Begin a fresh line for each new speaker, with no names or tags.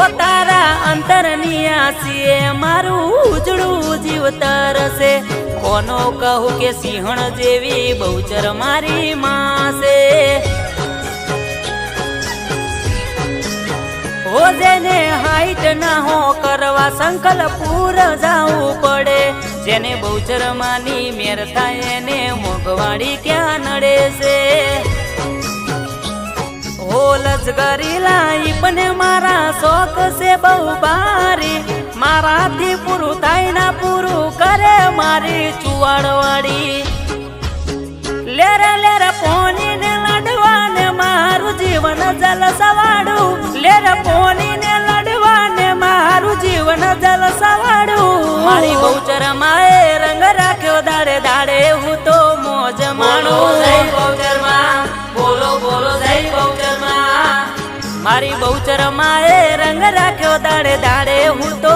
ઓ તારા અંતરની આસીએ મારું ઉજળું જીવતર છે કોનો કહું કે સિંહણ જેવી બહુચર મારી માં છે હો જેને હાઈટ ના હો કરવા સંકલ્પપુર જાવું પડે જેને બહુચર માની મેર થાય એને મોગવાડી ક્યાં નડે છે હો લજગરી લાઈ પણ મારા શોખ છે બહુ બારી મારાથી પૂરું થાય ના પૂરું કરે મારી ચુવાડવાડી લેરે લેરે પોની ને લડવા ને મારું જીવન જલસવાડું લેરે પોની ને લડવા ને મારું જીવન જલસવાડું મારી બહુચર માએ રંગ રાખ્યો દાડે દાડે હું તો મોજ માણું જય બહુચર માં બોલો બોલો જય બહુચર માં મારી બહુચર માએ રંગ રાખ્યો દાડે દાડે હું તો